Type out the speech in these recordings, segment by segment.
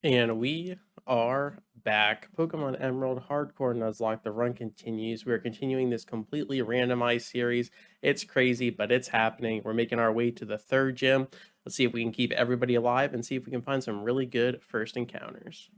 And we are back. Pokemon Emerald Hardcore Nuzlocke. The run continues. We're continuing this completely randomized series. It's crazy, but it's happening. We're making our way to the third gym. Let's see if we can keep everybody alive and see if we can find some really good first encounters.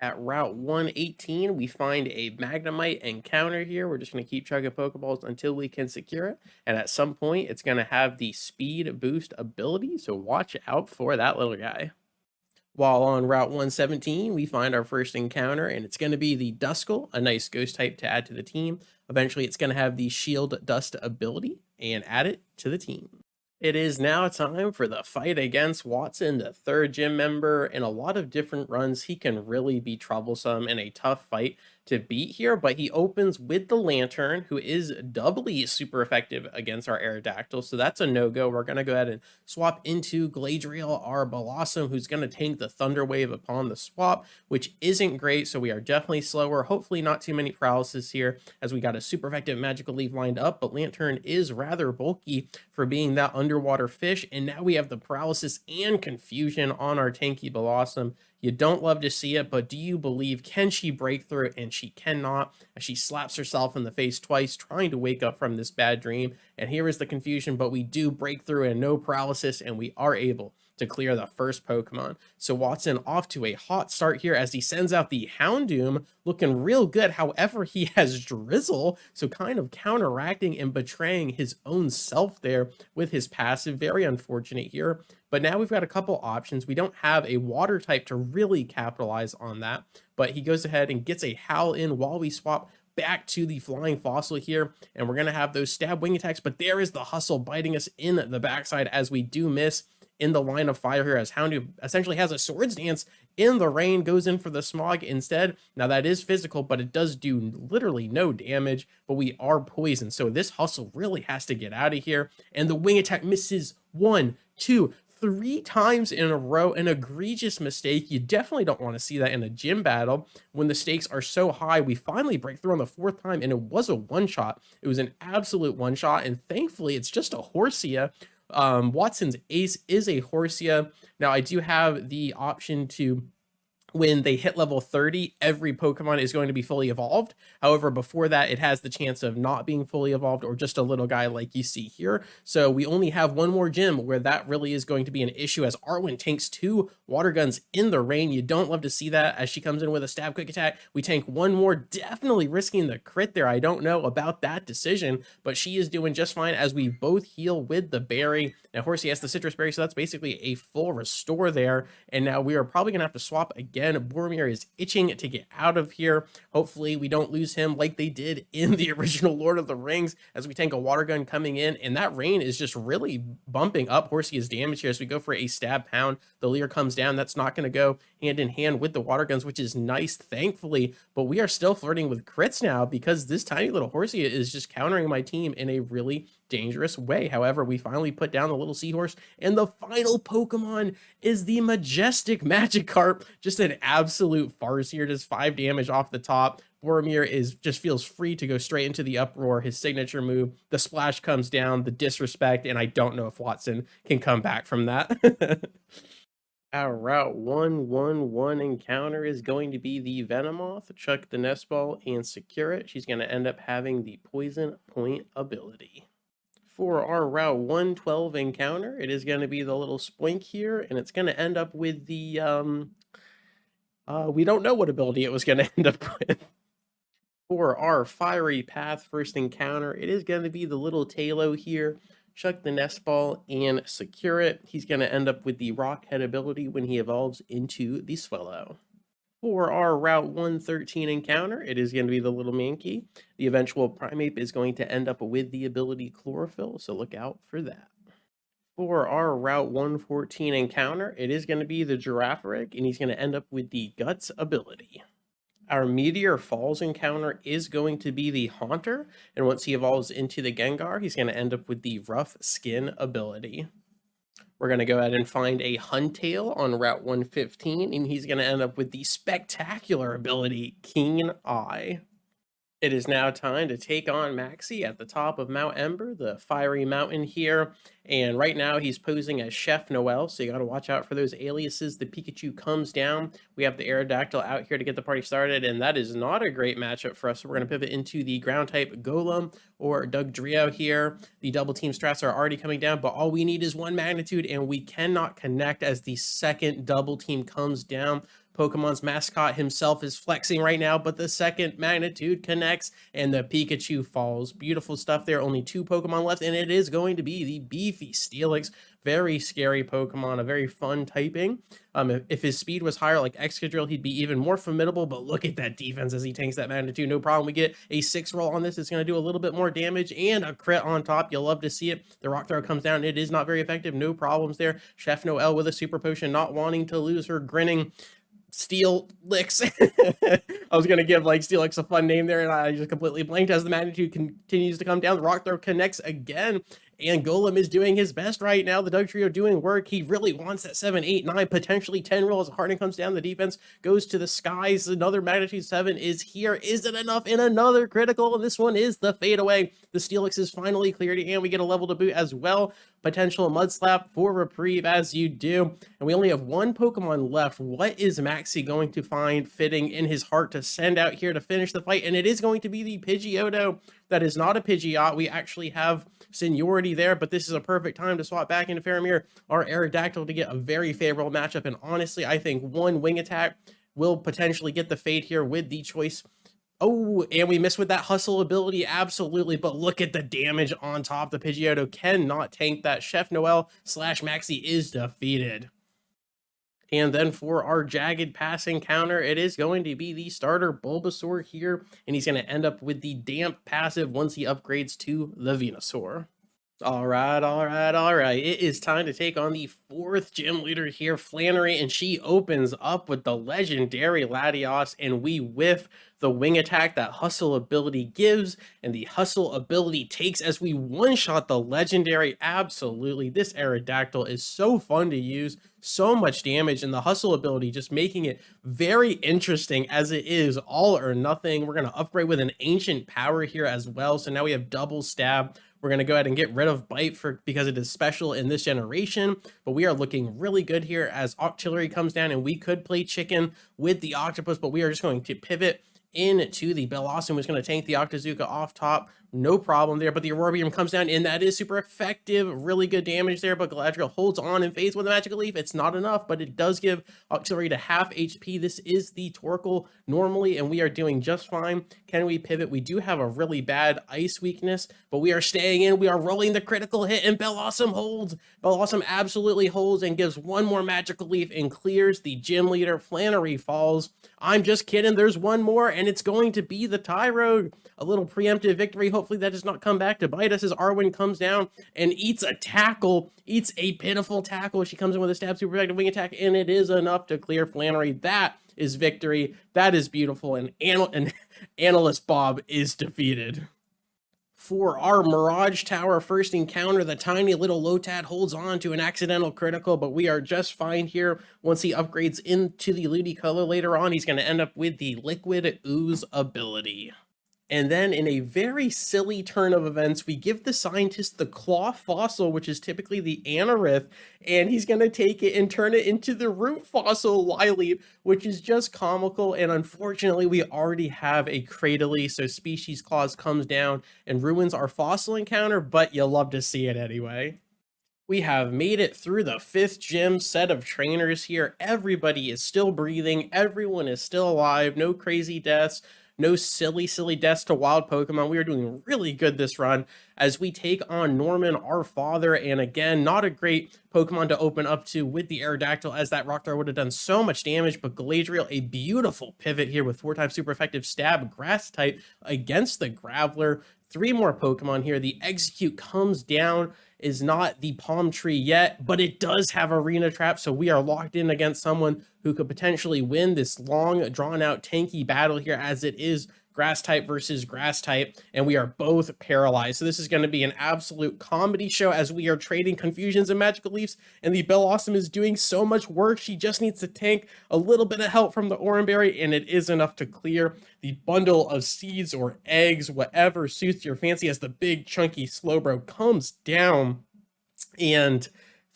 At Route 118, we find a Magnemite encounter here. We're just going to keep chugging Pokeballs until we can secure it. And at some point, it's going to have the speed boost ability. So watch out for that little guy. While on Route 117, we find our first encounter, and it's going to be the Duskull, a nice ghost type to add to the team. Eventually, it's going to have the Shield Dust ability and add it to the team. It is now time for the fight against Watson, the third gym member. In a lot of different runs, he can really be troublesome in a tough fight to beat here, but he opens with the Lantern, who is doubly super effective against our Aerodactyl, so that's a no-go. We're going to go ahead and swap into Gladriel, our Blossom, who's going to tank the Thunder Wave upon the swap, which isn't great, so we are definitely slower. Hopefully not too many paralysis here, as we got a super effective Magical Leaf lined up, but Lantern is rather bulky for being that underwater fish, and now we have the paralysis and confusion on our tanky Blossom. You don't love to see it, but do you believe, can she break through it? And she cannot, as she slaps herself in the face twice, trying to wake up from this bad dream. And here is the confusion, but we do break through and no paralysis, and we are able to clear the first Pokemon. So Watson off to a hot start here as he sends out the Houndoom, looking real good. However, he has Drizzle, so kind of counteracting and betraying his own self there with his passive. Very unfortunate here. But now we've got a couple options. We don't have a water type to really capitalize on that, but he goes ahead and gets a Howl in while we swap back to the Flying Fossil here, and we're going to have those stab wing attacks, but there is the Hustle biting us in the backside as we do miss in the line of fire here, as Houndoom essentially has a Swords Dance in the rain, goes in for the Smog instead. Now that is physical, but it does do literally no damage, but we are poisoned, so this Hustle really has to get out of here, and the wing attack misses 1, 2, 3 times in a row. An egregious mistake. You definitely don't want to see that in a gym battle when the stakes are so high. We finally break through on the 4th time, and it was a one-shot. It was an absolute one-shot, and thankfully it's just a Horsia. Watson's ace is a Horsia. Now I do have the option to, when they hit level 30, every Pokemon is going to be fully evolved. However, before that, it has the chance of not being fully evolved or just a little guy like you see here. So we only have one more gym where that really is going to be an issue, as Arwen tanks 2 water guns in the rain. You don't love to see that, as she comes in with a stab quick attack. We tank one more, definitely risking the crit there. I don't know about that decision, but she is doing just fine as we both heal with the berry. Now Horsey has the citrus berry, so that's basically a full restore there. And now we are probably going to have to swap again. Boromir is itching to get out of here. Hopefully we don't lose him like they did in the original Lord of the Rings, as we tank a water gun coming in, and that rain is just really bumping up Horsey's damage here as we go for a stab pound. The Leer comes down. That's not going to go hand in hand with the water guns, which is nice, thankfully, but we are still flirting with crits now because this tiny little Horsey is just countering my team in a really dangerous way. However, we finally put down the little seahorse, and the final Pokemon is the majestic Magikarp. Just an absolute farce here. Just 5 damage off the top. Boromir just feels free to go straight into the uproar. His signature move, the splash comes down, the disrespect, and I don't know if Watson can come back from that. Our Route 111 encounter is going to be the Venomoth. Chuck the Nest Ball and secure it. She's going to end up having the Poison Point ability. For our Route 112 encounter, it is going to be the little Spoink here, and it's going to end up with the, we don't know what ability it was going to end up with. For our Fiery Path first encounter, it is going to be the little Talo here. Chuck the Nest Ball and secure it. He's going to end up with the Rock Head ability when he evolves into the Swallow. For our Route 113 encounter, it is going to be the little Mankey. The eventual Primeape is going to end up with the ability Chlorophyll, so look out for that. For our Route 114 encounter, it is going to be the Girafarig, and he's going to end up with the Guts ability. Our Meteor Falls encounter is going to be the Haunter, and once he evolves into the Gengar, he's going to end up with the Rough Skin ability. We're going to go ahead and find a Huntail on Route 115, and he's going to end up with the spectacular ability Keen Eye. It is now time to take on Maxie at the top of Mount Ember, the fiery mountain here. And right now he's posing as Chef Noel, so you got to watch out for those aliases. The Pikachu comes down. We have the Aerodactyl out here to get the party started, and that is not a great matchup for us. So we're going to pivot into the ground type Golem or Dugtrio here. The double team strats are already coming down, but all we need is one magnitude, and we cannot connect as the second double team comes down. Pokemon's mascot himself is flexing right now, but the second magnitude connects and the Pikachu falls. Beautiful stuff there. Only two Pokemon left, and it is going to be the beefy Steelix. Very scary Pokemon, a very fun typing. If his speed was higher like Excadrill, he'd be even more formidable, but look at that defense as he tanks that magnitude. No problem. We get a 6 roll on this. It's going to do a little bit more damage and a crit on top. You'll love to see it. The Rock Throw comes down. It is not very effective. No problems there. Chef Noel with a Super Potion, not wanting to lose her grinning Steel Licks. I was gonna give like Steel Licks a fun name there, and I just completely blanked as the magnitude continues to come down. The Rock Throw connects again, and Golem is doing his best right now. The Dugtrio doing work. He really wants that 7, 8, 9, potentially 10 roll as Harden comes down. The defense goes to the skies. Another magnitude 7 is here. Is it enough? And another critical, and this one is the fadeaway. The Steelix is finally cleared, and we get a level to boot as well. Potential Mud Slap for reprieve as you do. And we only have one Pokemon left. What is Maxie going to find fitting in his heart to send out here to finish the fight? And it is going to be the Pidgeotto. That is not a Pidgeot. We actually have seniority there, but this is a perfect time to swap back into Faramir, our Aerodactyl, to get a very favorable matchup. And honestly, I think one wing attack will potentially get the fade here with the choice. Oh, and we missed with that hustle ability, absolutely, but look at the damage on top. The Pidgeotto cannot tank that. Chef Noel / Maxie is defeated. And then for our jagged passing counter, it is going to be the starter Bulbasaur here, and he's going to end up with the damp passive once he upgrades to the Venusaur. All right, all right, all right. It is time to take on the fourth gym leader here, Flannery, and she opens up with the legendary Latios, and we whiff the wing attack that hustle ability gives, and the hustle ability takes as we one-shot the legendary. Absolutely, this Aerodactyl is so fun to use, so much damage, and the hustle ability just making it very interesting as it is all or nothing. We're going to upgrade with an ancient power here as well, so now we have double stab. We're going to go ahead and get rid of Bite because it is special in this generation, but we are looking really good here as Octillery comes down, and we could play chicken with the Octopus, but we are just going to pivot into the Bellossom, who's going to tank the Octazooka off top. No problem there, but the Aurora Beam comes down, and that is super effective. Really good damage there, but Galadriel holds on and fades with a Magical Leaf. It's not enough, but it does give Octillery to half HP. This is the Torkoal normally, and we are doing just fine. Can we pivot? We do have a really bad ice weakness, but we are staying in. We are rolling the critical hit, and Bellossom holds. Bellossom absolutely holds and gives one more Magical Leaf and clears the gym leader. Flannery falls. I'm just kidding. There's one more, and it's going to be the Tyrogue. A little preemptive victory. Hopefully that does not come back to bite us as Arwen comes down and eats a tackle. Eats a pitiful tackle. She comes in with a stab super effective wing attack, and it is enough to clear Flannery. That is victory. That is beautiful, and Analyst Bob is defeated. For our Mirage Tower first encounter, the tiny little Lotad holds on to an accidental critical, but we are just fine here. Once he upgrades into the Ludicolo later on, he's going to end up with the Liquid Ooze ability. And then in a very silly turn of events, we give the scientist the Claw Fossil, which is typically the Anorith, and he's going to take it and turn it into the Root Fossil Lileep, which is just comical. And unfortunately, we already have a Cradily, so Species Clause comes down and ruins our fossil encounter, but you'll love to see it anyway. We have made it through the 5th gym set of trainers here. Everybody is still breathing. Everyone is still alive. No crazy deaths. No silly deaths to wild Pokemon. We are doing really good this run as we take on Norman, our father, and again, not a great Pokemon to open up to with the Aerodactyl, as that Rock Throw would have done so much damage, but Galadriel, a beautiful pivot here with 4x super effective stab grass type against the Graveler. 3 more Pokemon here. The Execute comes down, is not the Palm Tree yet, but it does have Arena Trap, so we are locked in against someone who could potentially win this long, drawn-out, tanky battle here, as it is grass type versus grass type, and we are both paralyzed. So this is going to be an absolute comedy show as we are trading confusions and magical leaps, and the Bellossom is doing so much work. She just needs to tank a little bit of help from the Oranberry, and it is enough to clear the bundle of seeds or eggs, whatever suits your fancy, as the big chunky Slowbro comes down. And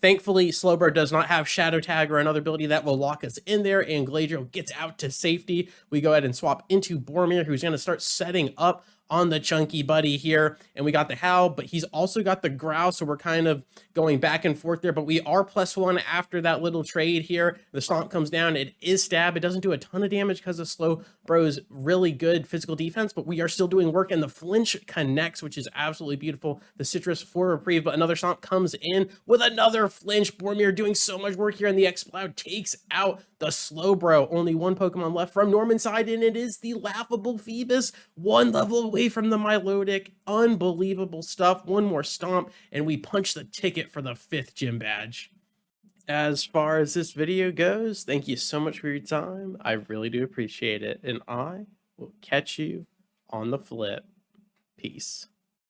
thankfully, Slowbro does not have Shadow Tag or another ability that will lock us in there, and Galadriel gets out to safety. We go ahead and swap into Boromir, who's going to start setting up on the chunky buddy here, and we got the Howl, but he's also got the Growl, so we're kind of going back and forth there, but we are +1 after that little trade here. The Stomp comes down, it is stab, it doesn't do a ton of damage because of Slowbro's really good physical defense, but we are still doing work, and the flinch connects, which is absolutely beautiful. The Citrus for reprieve, but another Stomp comes in with another flinch. Boromir doing so much work here, and the Exploud takes out the Slowbro. Only one Pokemon left from Norman's side, and it is the laughable Phoebus, one level away from the Milotic. Unbelievable stuff. One more Stomp, and we punch the ticket for the 5th gym badge. As far as this video goes, thank you so much for your time. I really do appreciate it, and I will catch you on the flip. Peace.